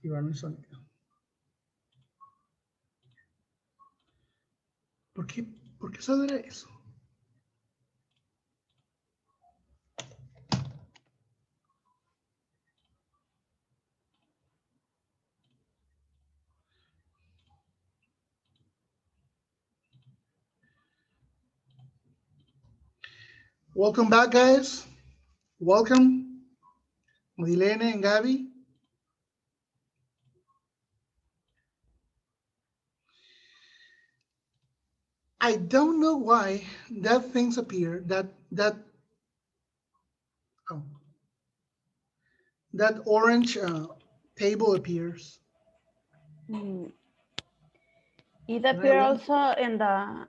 activar mi sonido. ¿Por qué saldrá eso? Welcome back, guys. Welcome, Modilene and Gabby. I don't know why that things appear, oh, that orange table appears. Mm. It appeared also in the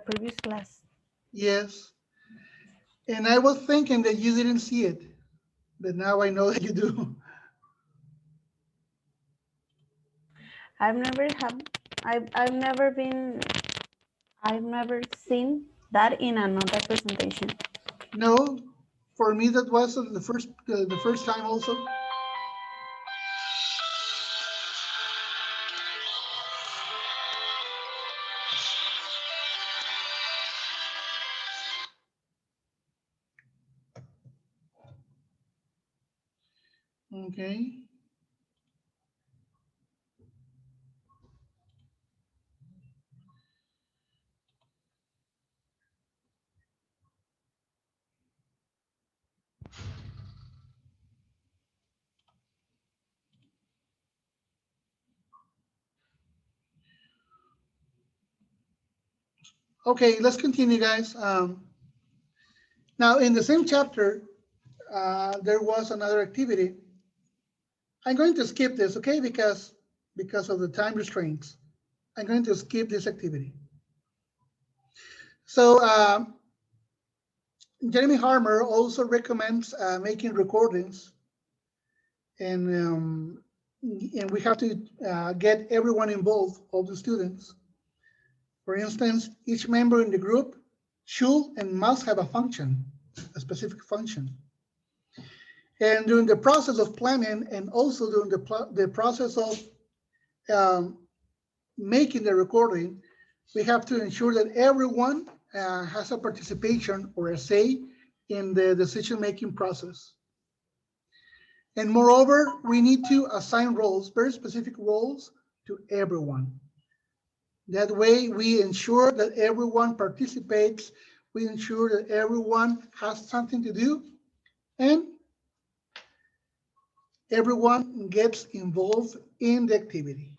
previous class. Yes. And I was thinking that you didn't see it, but now I know that you do. I've never seen that in another presentation. No, for me that was the first time also. Okay. Okay, let's continue, guys. Now, in the same chapter, there was another activity. I'm going to skip this, okay, because of the time restraints. I'm going to skip this activity. So Jeremy Harmer also recommends making recordings, and we have to get everyone involved, all the students. For instance, each member in the group should and must have a function, a specific function. And during the process of planning and also during the process of making the recording, we have to ensure that everyone has a participation or a say in the decision-making process. And moreover, we need to assign roles, very specific roles, to everyone. That way we ensure that everyone participates, we ensure that everyone has something to do, and everyone gets involved in the activity.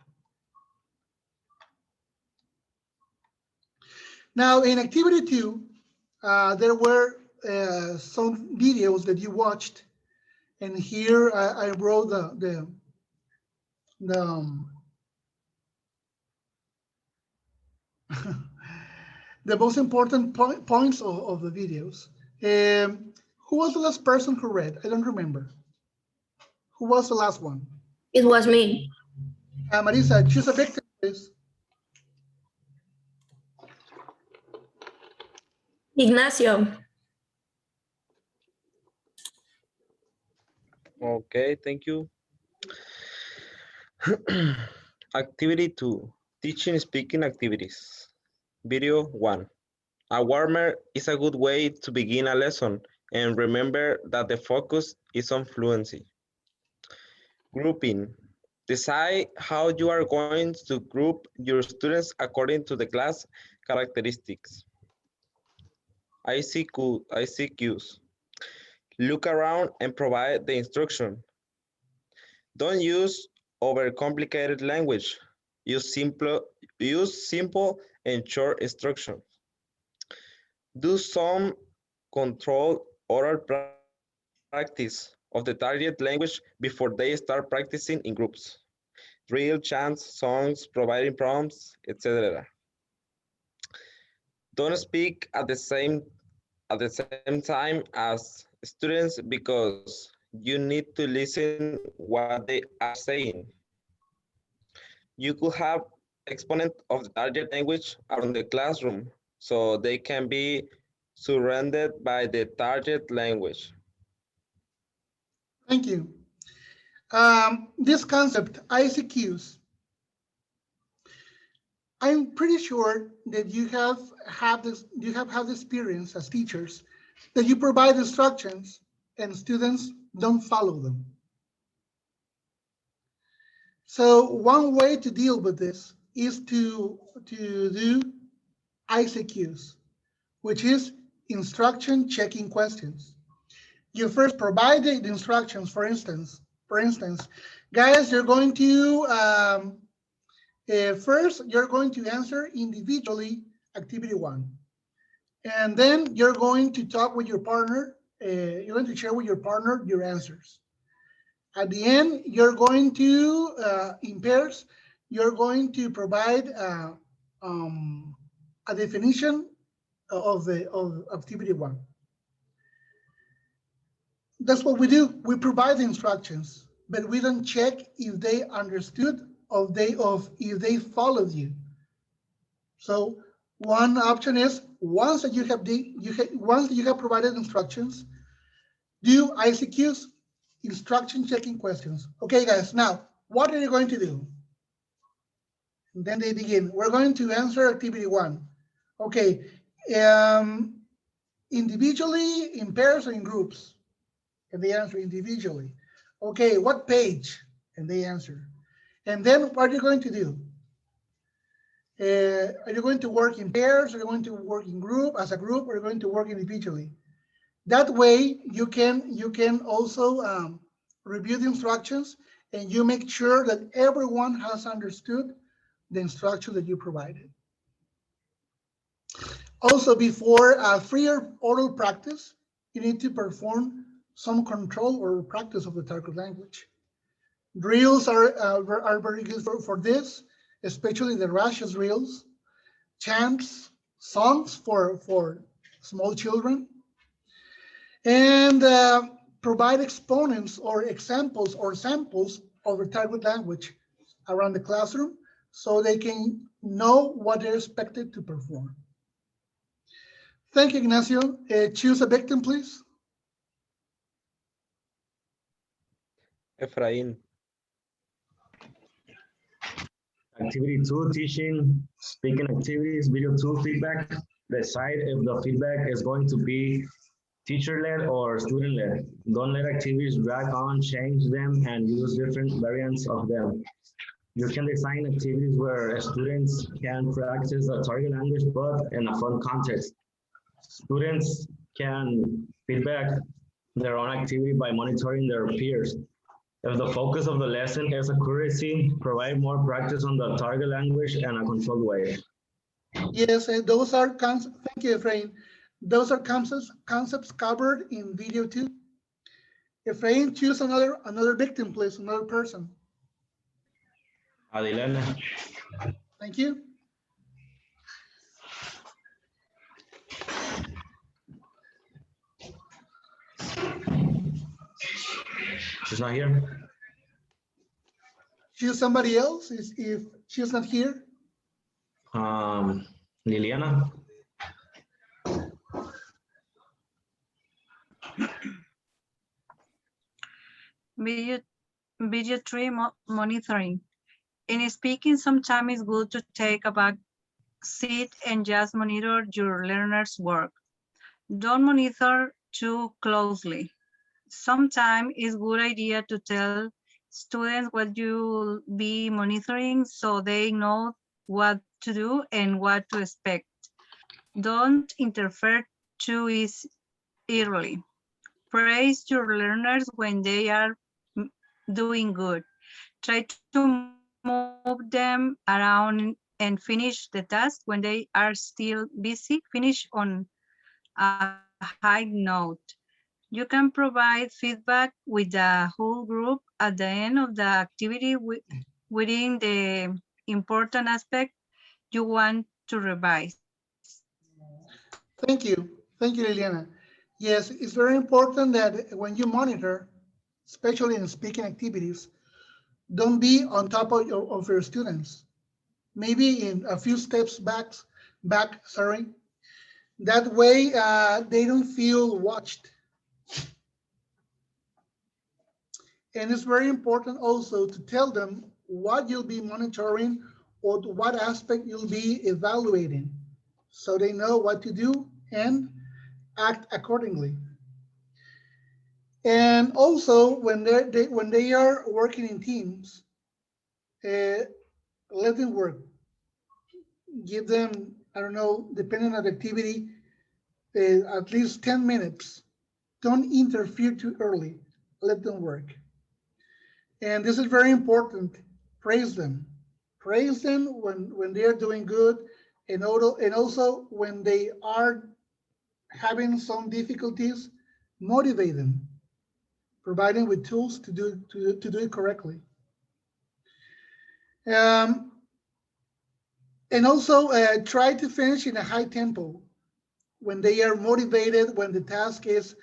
Now, in activity 2, there were some videos that you watched, and here I wrote the the most important points of the videos. Who was the last person who read? I don't remember. Who was the last one? It was me. Marisa, choose a victim, please. Ignacio. Okay, thank you. Activity 2, teaching speaking activities. Video 1. A warmer is a good way to begin a lesson, and remember that the focus is on fluency. Grouping. Decide how you are going to group your students according to the class characteristics. ICQs. Look around and provide the instruction. Don't use overcomplicated language. Use simple and short instructions. Do some controlled oral practice of the target language before they start practicing in groups. Drill, chants, songs, providing prompts, etc. Don't speak at the same time as students because you need to listen what they are saying. You could have exponents of the target language around the classroom so they can be surrounded by the target language. Thank you. This concept, ICQs, I'm pretty sure that you have had the experience as teachers that you provide instructions and students don't follow them. So one way to deal with this is to do ICQs, which is instruction checking questions. You first provide the instructions. For instance, guys, you're going to first you're going to answer individually activity 1, and then you're going to talk with your partner. You're going to share with your partner your answers. At the end, you're going to in pairs. You're going to provide a definition of activity 1. That's what we do. We provide the instructions, but we don't check if they understood if they followed you. So one option is once that you have provided instructions, do ICQs, instruction checking questions. Okay, guys. Now, what are you going to do? And then they begin. We're going to answer activity 1. Okay. Individually, in pairs, or in groups? And they answer individually. Okay, what page? And they answer. And then what are you going to do? Are you going to work in pairs? Are you going to work in as a group? Or are you going to work individually? That way you can also review the instructions, and you make sure that everyone has understood the instruction that you provided. Also, before free or oral practice, you need to perform some control or practice of the target language. Drills are very good for this, especially the rashes drills, chants, songs for small children, and provide exponents or examples or samples of the target language around the classroom so they can know what they're expected to perform. Thank you, Ignacio. Choose a victim, please. Efraín. Activity 2, teaching, speaking activities. Video 2, feedback. Decide if the feedback is going to be teacher-led or student-led. Don't let activities drag on, change them, and use different variants of them. You can design activities where students can practice the target language, but in a fun context. Students can feedback their own activity by monitoring their peers. If the focus of the lesson is accuracy, provide more practice on the target language in a controlled way. Yes, those are concepts. Thank you, Efrain. Those are concepts covered in video 2. Efrain, choose another victim, please, another person. Adilena. Thank you. She's not here. Choose somebody else if she's not here. Liliana. Video 3, monitoring. In speaking, sometimes it's good to take a back seat and just monitor your learner's work. Don't monitor too closely. Sometimes it's a good idea to tell students what you'll be monitoring so they know what to do and what to expect. Don't interfere too early. Praise your learners when they are doing good. Try to move them around and finish the task when they are still busy. Finish on a high note. You can provide feedback with the whole group at the end of the activity within the important aspect you want to revise. Thank you, Liliana. Yes, it's very important that when you monitor, especially in speaking activities, don't be on top of your students. Maybe in a few steps back. That way they don't feel watched. And it's very important also to tell them what you'll be monitoring or what aspect you'll be evaluating, so they know what to do and act accordingly. And also, when they are working in teams, let them work. Give them, I don't know, depending on the activity, at least 10 minutes. Don't interfere too early. Let them work. And this is very important. Praise them. Praise them when they are doing good, and also when they are having some difficulties, motivate them, provide them with tools to do it correctly. And also try to finish in a high tempo when they are motivated, when the task is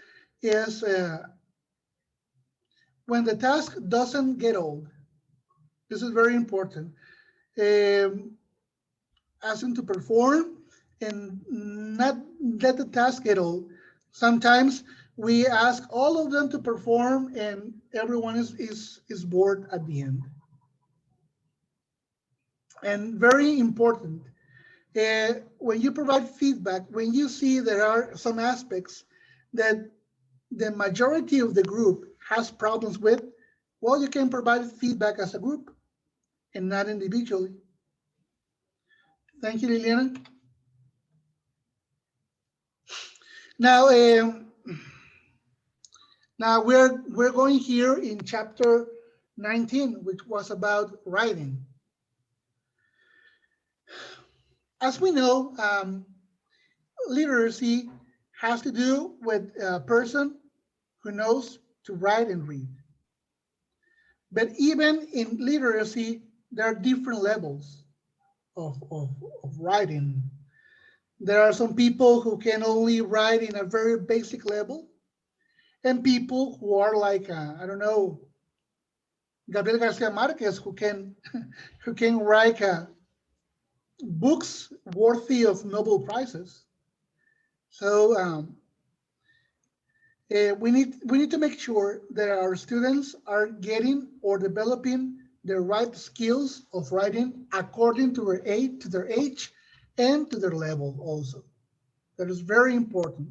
when the task doesn't get old. This is very important. Ask them to perform and not let the task get old. Sometimes we ask all of them to perform and everyone is bored at the end. And very important, when you provide feedback, when you see there are some aspects that the majority of the group has problems with, well, you can provide feedback as a group and not individually. Thank you, Liliana. Now, now we're going here in chapter 19, which was about writing. As we know, literacy has to do with a person who knows to write and read. But even in literacy, there are different levels of writing. There are some people who can only write in a very basic level, and people who are like, I don't know, Gabriel Garcia Marquez, who can write books worthy of Nobel Prizes. So we need to make sure that our students are getting or developing the right skills of writing according to their age and to their level also. That is very important.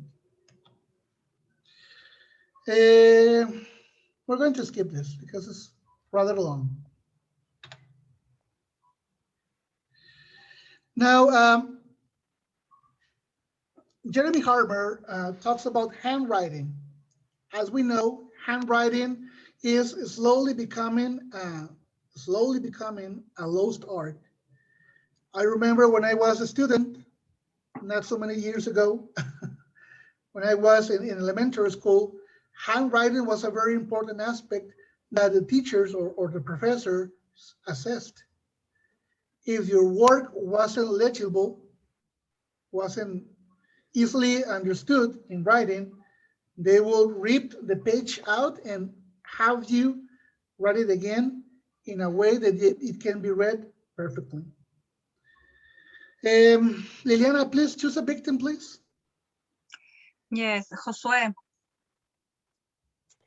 We're going to skip this because it's rather long. Now, Jeremy Harmer talks about handwriting. As we know, handwriting is slowly becoming a lost art. I remember when I was a student, not so many years ago, when I was in elementary school, handwriting was a very important aspect that the teachers or the professor assessed. If your work wasn't legible, wasn't easily understood in writing, they will rip the page out and have you write it again in a way that it can be read perfectly. Liliana, please choose a victim, please. Yes, Josue.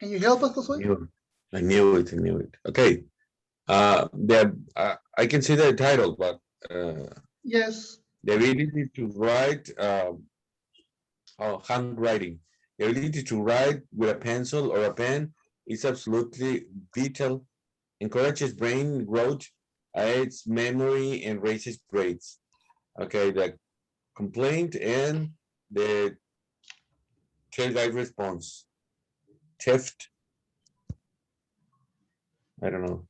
Can you help us, Josue? I knew it. Okay. I can see the title, but Yes. the ability to write, handwriting. The ability to write with a pencil or a pen is absolutely vital. Encourages brain growth, aids memory, and raises grades. Okay, the complaint and the child guide response. Theft. I don't know.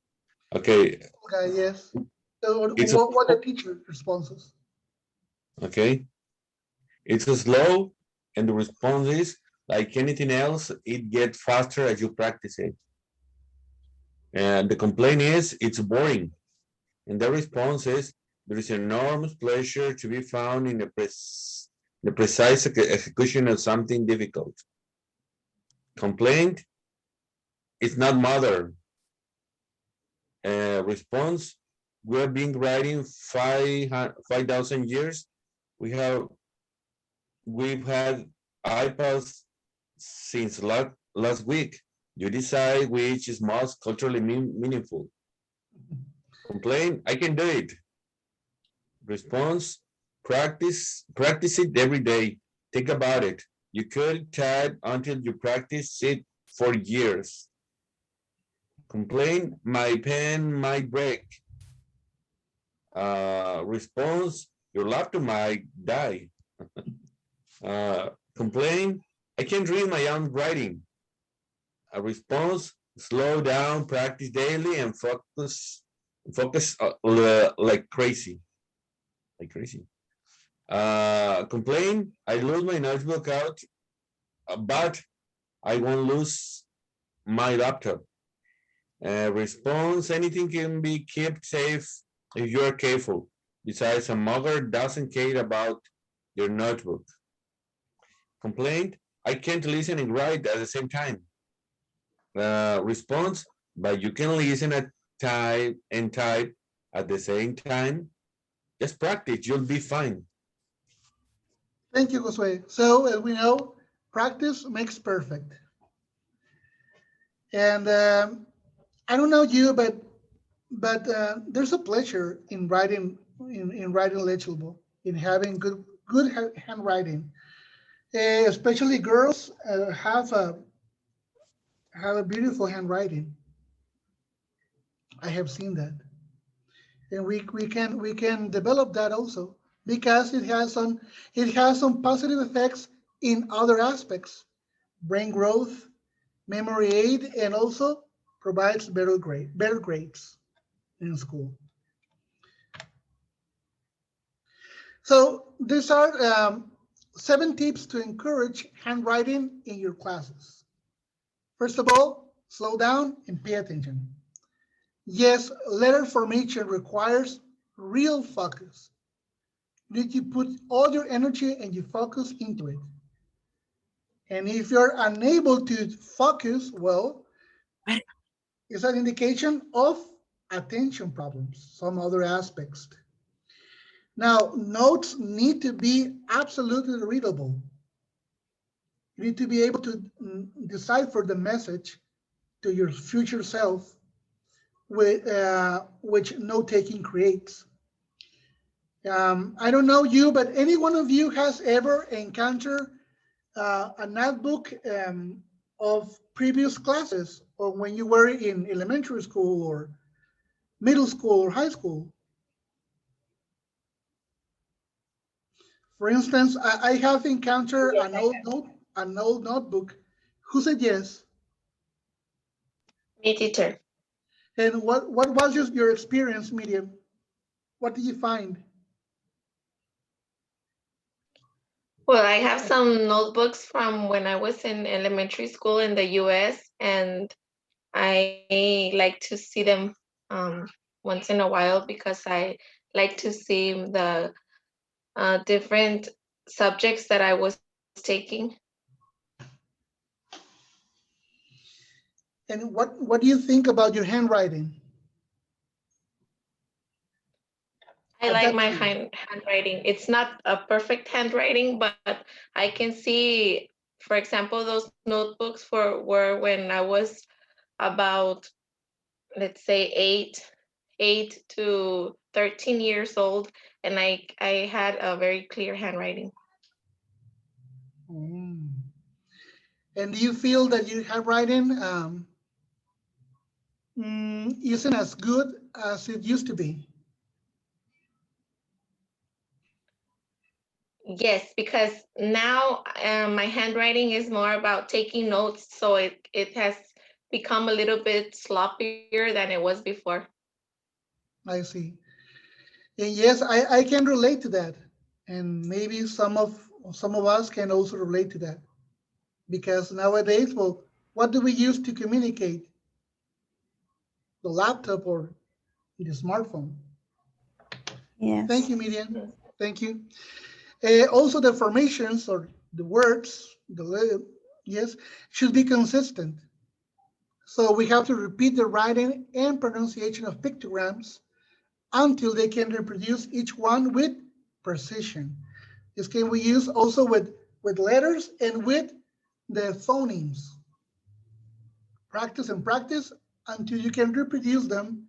Okay. Okay, yes. So It's what are teacher responses? okay. It's slow, and the response is like anything else, it gets faster as you practice it. And the complaint is it's boring. And the response is there is enormous pleasure to be found in the precise execution of something difficult. Complaint is not modern. Response, we have been writing 5,000 years. We've had iPads since last week. You decide which is most culturally meaningful. Complain, I can do it. Response, practice it every day. Think about it. You could type until you practice it for years. Complain, my pen might break. Response, your laptop might die. Complain, I can't read my own writing. A response, slow down, practice daily, and focus like crazy. Like crazy. Complain, I lose my notebook out, but I won't lose my laptop. Response, anything can be kept safe if you are careful. Besides, a mother doesn't care about your notebook. Complaint, I can't listen and write at the same time. Response, but you can listen at type at the same time. Just practice, you'll be fine. Thank you, Josue. So as we know, practice makes perfect. And I don't know you, but there's a pleasure in writing in writing legible, in having good handwriting. Especially girls have a beautiful handwriting. I have seen that, and we can develop that also because it has some positive effects in other aspects, brain growth, memory aid, and also provides better grades in school. So these are 7 tips to encourage handwriting in your classes. First of all, slow down and pay attention. Yes, letter formation requires real focus. You need to put all your energy and your focus into it. And if you're unable to focus well, it's an indication of attention problems, some other aspects. Now, notes need to be absolutely readable. You need to be able to decipher the message to your future self, which note-taking creates. I don't know you, but any one of you has ever encountered a notebook of previous classes, or when you were in elementary school or middle school or high school? For instance, I have encountered an old notebook. Who said yes? Me, teacher. And what was your experience, Miriam? What did you find? Well, I have some notebooks from when I was in elementary school in the US, and I like to see them once in a while because I like to see the different subjects that I was taking. And what do you think about your handwriting? I At like that my time? handwriting. It's not a perfect handwriting, but I can see, for example, those notebooks were when I was about, let's say, 8 to 13 years old, and I had a very clear handwriting. Mm. And do you feel that your handwriting isn't as good as it used to be? Yes, because now my handwriting is more about taking notes, so it has become a little bit sloppier than it was before. I see. And yes, I can relate to that. And maybe some of us can also relate to that. Because nowadays, well, what do we use to communicate? The laptop or the smartphone? Thank Yes. you, Miriam. Thank you. Also, the formations or the words, yes, should be consistent. So we have to repeat the writing and pronunciation of pictograms until they can reproduce each one with precision. This can we use also with letters and with the phonemes. Practice and practice until you can reproduce them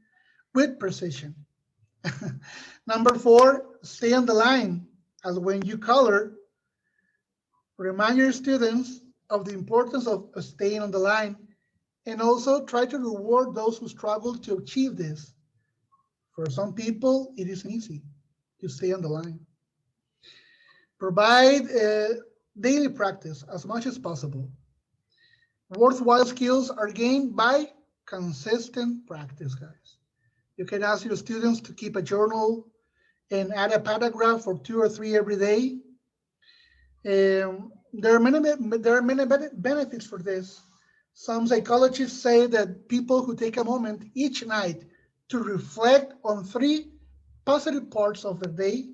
with precision. Number 4, stay on the line. As when you color, remind your students of the importance of staying on the line, and also try to reward those who struggle to achieve this. For some people, it isn't easy to stay on the line. Provide daily practice as much as possible. Worthwhile skills are gained by consistent practice, guys. You can ask your students to keep a journal and add a paragraph or 2 or 3 every day. There are many benefits for this. Some psychologists say that people who take a moment each night to reflect on 3 positive parts of the day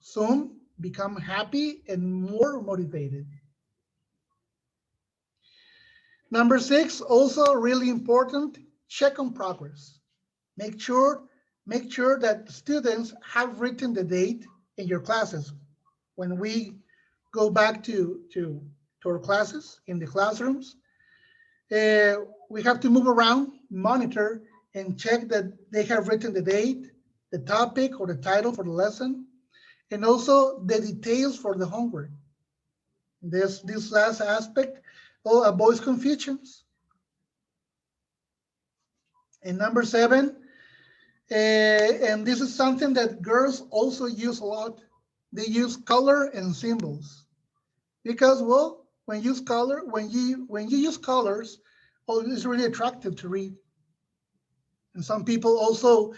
soon become happy and more motivated. Number 6, also really important, check on progress. Make sure that students have written the date in your classes. When we go back to our classes in the classrooms, we have to move around, monitor, and check that they have written the date, the topic or the title for the lesson, and also the details for the homework. This last aspect avoids confusions. And number 7, and this is something that girls also use a lot. They use color and symbols because, well, when you use colors, oh, it's really attractive to read. And some people also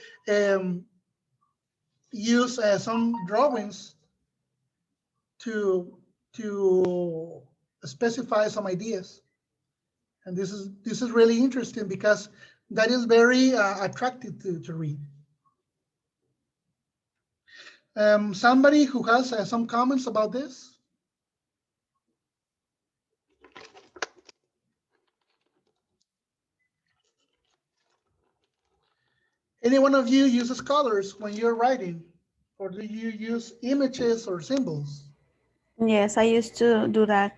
use some drawings to specify some ideas. And this is really interesting because that is very attractive to read. Somebody who has some comments about this? Any one of you uses colors when you're writing? Or do you use images or symbols? Yes, I used to do that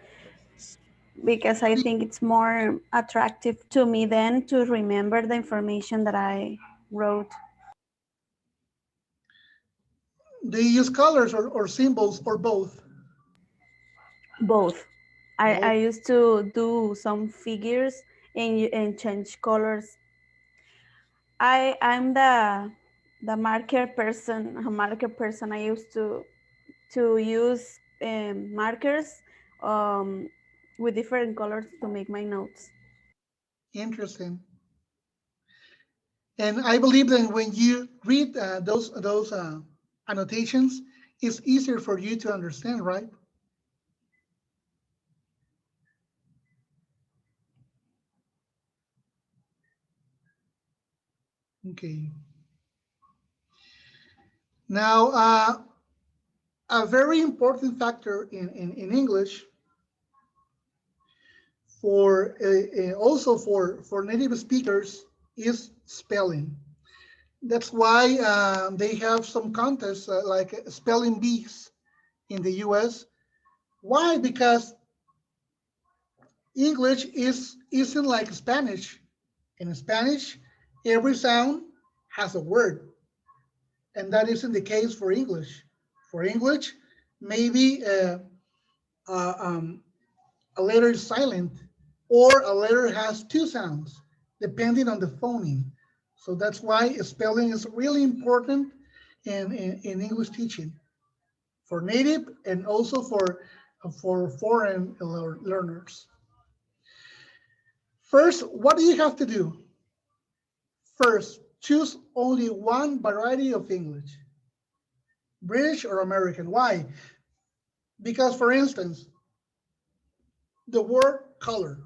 because I think it's more attractive to me than to remember the information that I wrote. Do you use colors or symbols or both? Both. I Both. used to do some figures and change colors. I'm the marker person. A marker person. I used to use markers with different colors to make my notes. Interesting. And I believe that when you read those annotations, it's easier for you to understand, right? Okay. Now, a very important factor in English for also for native speakers is spelling. That's why they have some contests like spelling bees in the US. Why? Because English isn't like Spanish. In Spanish, every sound has a word, and that isn't the case for English. For English, maybe a letter is silent or a letter has 2 sounds, depending on the phoneme. So that's why spelling is really important in English teaching for native and also for foreign learners. First, what do you have to do? First, choose only one variety of English, British or American. Why? Because, for instance, the word color.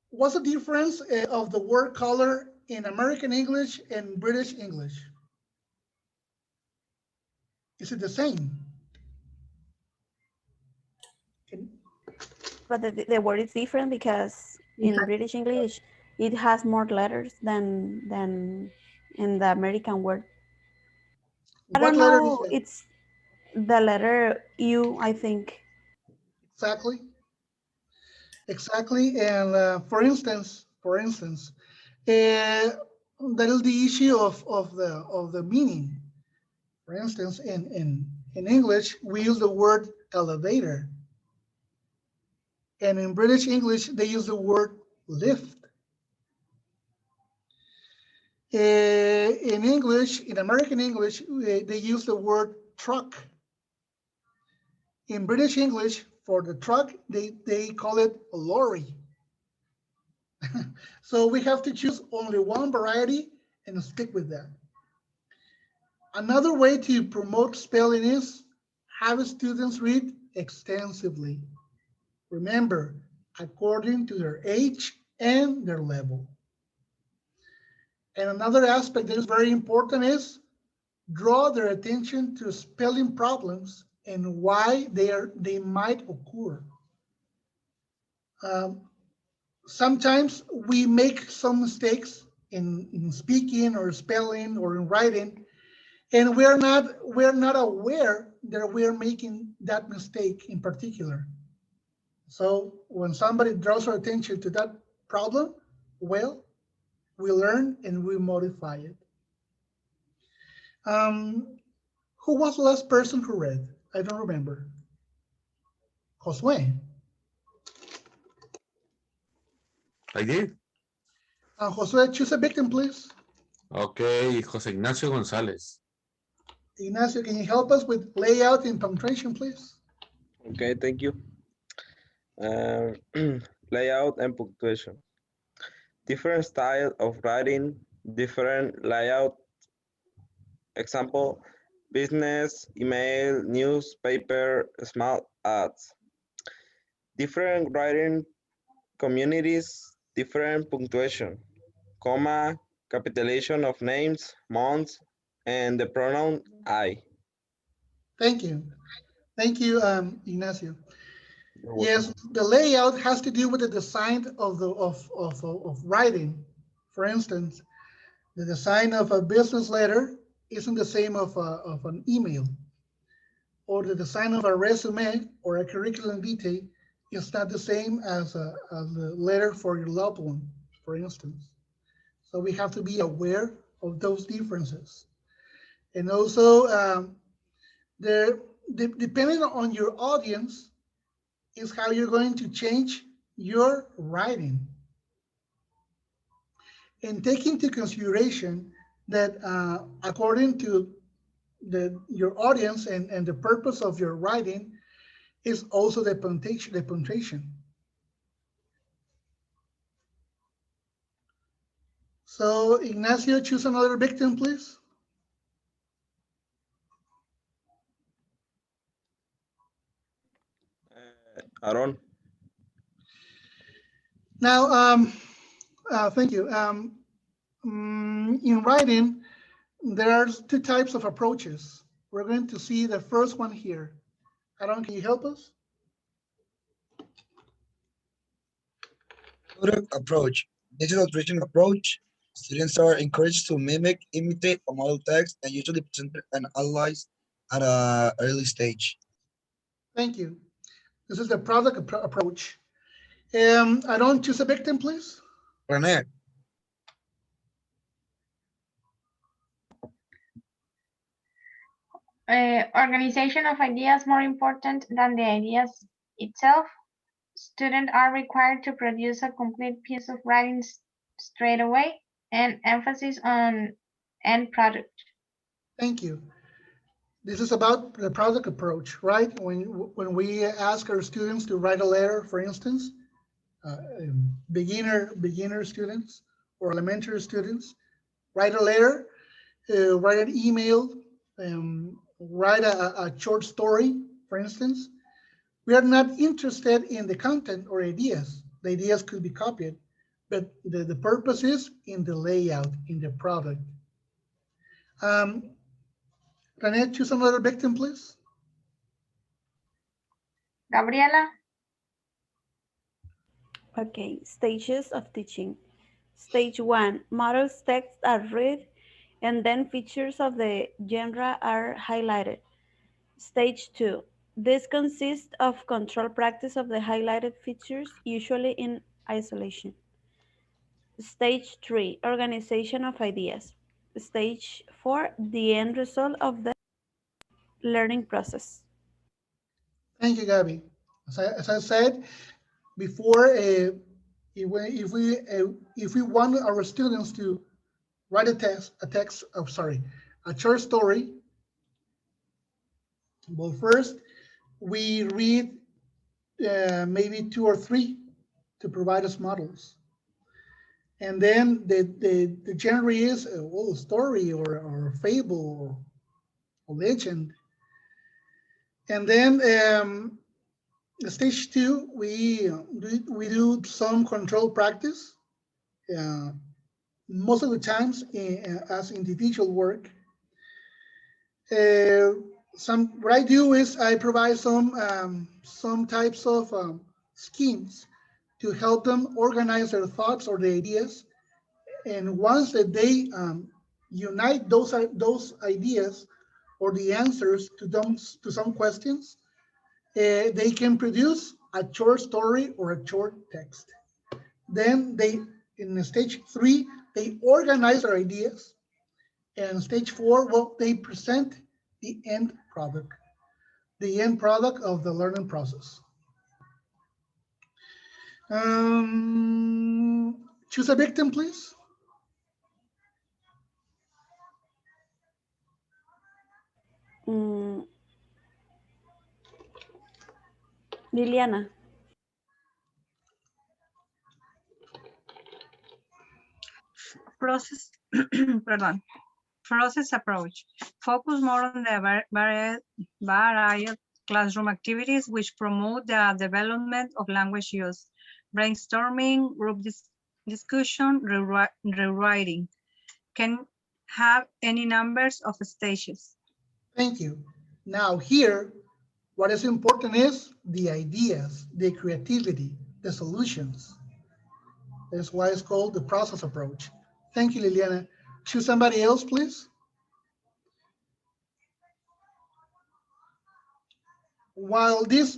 What's the difference of the word color in American English and British English? Is it the same? But the word is different because in British English it has more letters than in the American word. I What don't letter is know. it? It's the letter U, I think. Exactly. Exactly. And for instance, that is the issue of the meaning. For instance, in English, we use the word elevator. And in British English, they use the word lift. In English, in American English, they use the word truck. In British English, for the truck, they call it a lorry. So we have to choose only one variety and stick with that. Another way to promote spelling is have students read extensively. Remember, according to their age and their level. And another aspect that is very important is draw their attention to spelling problems and why they might occur. Um, Sometimes we make some mistakes in speaking or spelling or in writing, and we're not aware that we're making that mistake in particular. So when somebody draws our attention to that problem, well, we learn and we modify it. Um, who was the last person who read? I don't remember. Josue. I did. Josue, choose a victim, please. Okay, Jose Ignacio Gonzalez. Ignacio, can you help us with layout and punctuation, please? Okay, thank you. Um, layout and punctuation. Different style of writing, different layout. Example, business, email, newspaper, small ads. Different writing communities, different punctuation, comma, capitalization of names, months, and the pronoun I. Thank you. Thank you, Ignacio. You're welcome. Yes, the layout has to do with the design of writing. For instance, the design of a business letter isn't the same of an email, or the design of a resume or a curriculum vitae is not the same as a letter for your loved one, for instance. So we have to be aware of those differences. And also, depending on your audience, is how you're going to change your writing. And take into consideration that according to your audience and the purpose of your writing is also the punctuation. So Ignacio, choose another victim, please. Aaron. Now, thank you. In writing, there are two types of approaches. We're going to see the first one here. Aaron, can you help us? Product approach. This is a teaching approach. Students are encouraged to mimic, imitate a model text, and usually present and analyze at an early stage. Thank you. This is the product approach. Aaron, choose a victim, please. Rene, Organization of ideas more important than the ideas itself. Students are required to produce a complete piece of writing straight away, and emphasis on end product. Thank you. This is about the product approach, right? When we ask our students to write a letter, for instance, beginner students or elementary students, write a letter, write an email, write a short story, for instance. We are not interested in the content or ideas. The ideas could be copied, but the purpose is in the layout, in the product. Rene, choose another victim, please. Gabriela, Okay, stages of teaching. Stage 1, models texts are read and then features of the genre are highlighted. Stage 2, This consists of control practice of the highlighted features, usually in isolation. Stage 3, organization of ideas. Stage 4, the end result of the learning process. Thank you, Gabby. As I said before, if we want our students to write a short story, well, first we read maybe 2 or 3 to provide us models. And then the genre is a story or a fable or legend. And then stage 2, we do some control practice. Most of the times as individual work. What I do is I provide some types of schemes to help them organize their thoughts or the ideas. And once that they unite those ideas or the answers to some questions, they can produce a short story or a short text. Then in stage 3, they organize their ideas. And stage 4, well, they present the end product of the learning process. Choose a victim, please. Liliana. Process, pardon. Process approach. Focus more on the varied classroom activities which promote the development of language use. Brainstorming, group discussion, rewriting. Can have any numbers of stages. Thank you. Now here, what is important is the ideas, the creativity, the solutions. That's why it's called the process approach. Thank you, Liliana. Choose somebody else, please. While this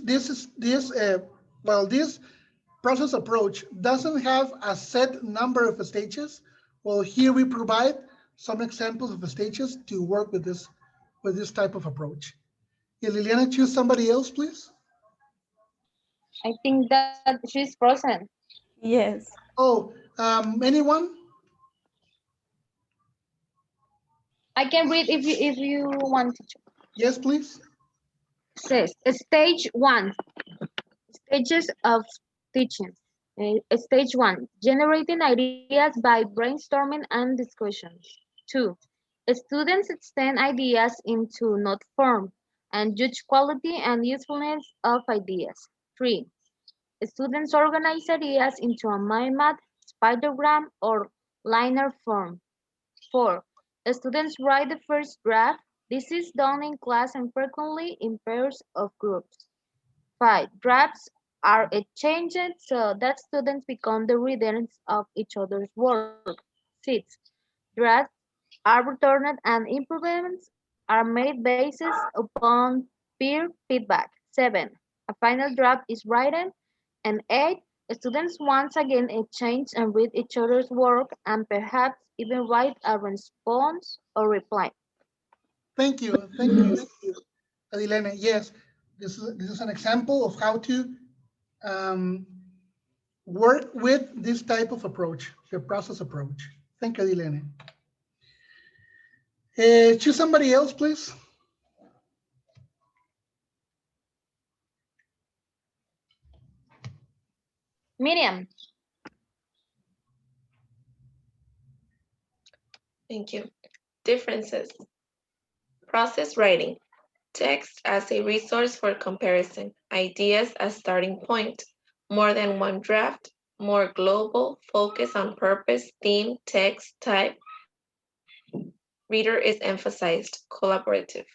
process approach doesn't have a set number of stages, well, here we provide some examples of the stages to work with this type of approach. Yeah, Liliana, choose somebody else, please. I think that she's frozen. Yes. Oh, anyone? I can read if you want to. Yes, please. Says stage 1, stages of teaching. Stage 1, generating ideas by brainstorming and discussions. 2, students extend ideas into note form and judge quality and usefulness of ideas. 3, students organize ideas into a mind map, spidergram, or liner form. 4, students write the first draft. This is done in class and frequently in pairs of groups. 5, drafts are exchanged so that students become the readers of each other's work. 6, drafts are returned and improvements are made based upon peer feedback. 7, a final draft is written. And 8, students once again exchange and read each other's work and perhaps even write a response or reply. Thank you. Thank you, Adilene. Yes, this is an example of how to work with this type of approach, the process approach. Thank you, Adilene. Choose somebody else, please. Miriam. Thank you. Differences. Process writing. Text as a resource for comparison. Ideas as starting point. More than one draft. More global. Focus on purpose, theme, text, type. Reader is emphasized. Collaborative.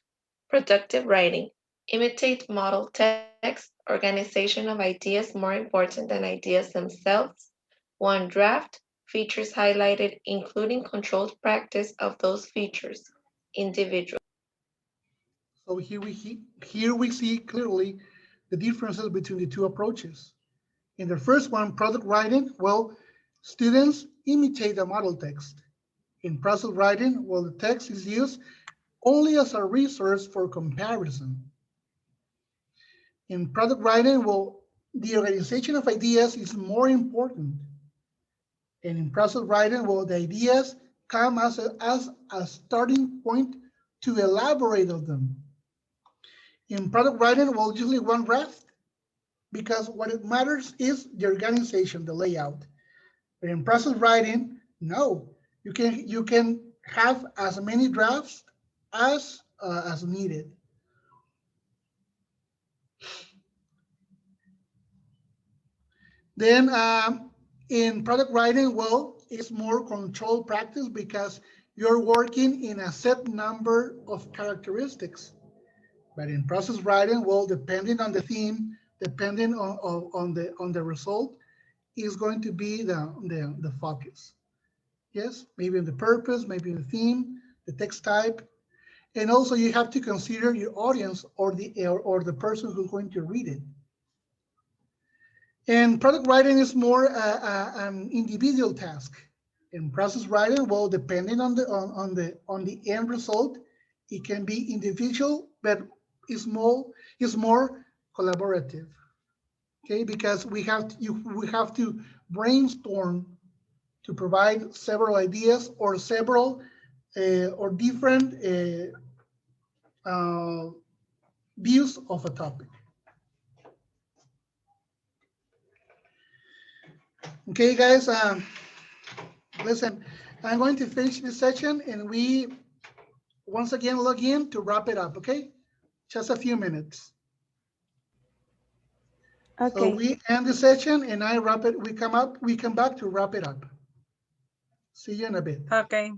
Productive writing. Imitate model text. Organization of ideas more important than ideas themselves. One draft. Features highlighted, including controlled practice of those features. Individual. So here we see clearly the differences between the two approaches. In the first one, product writing, well, students imitate the model text. In process writing, well, the text is used only as a resource for comparison. In product writing, well, the organization of ideas is more important. And in process writing, well, the ideas come as a starting point to elaborate on them. In product writing, well, usually one draft, because what it matters is the organization, the layout. But in process writing, no, you can have as many drafts as needed. Then in product writing, well, it's more controlled practice because you're working in a set number of characteristics. But in process writing, well, depending on the theme, depending on the result, is going to be the focus. Yes, maybe in the purpose, maybe in the theme, the text type, and also you have to consider your audience or the person who's going to read it. And product writing is more an individual task. In process writing, well, depending on the end result, it can be individual, but is more collaborative. Okay, because we have to brainstorm to provide several ideas or several or different views of a topic. Okay, guys, listen, I'm going to finish this session and we once again log in to wrap it up, okay? Just a few minutes. Okay. So we end the session and I wrap it, we come back to wrap it up. See you in a bit. Okay.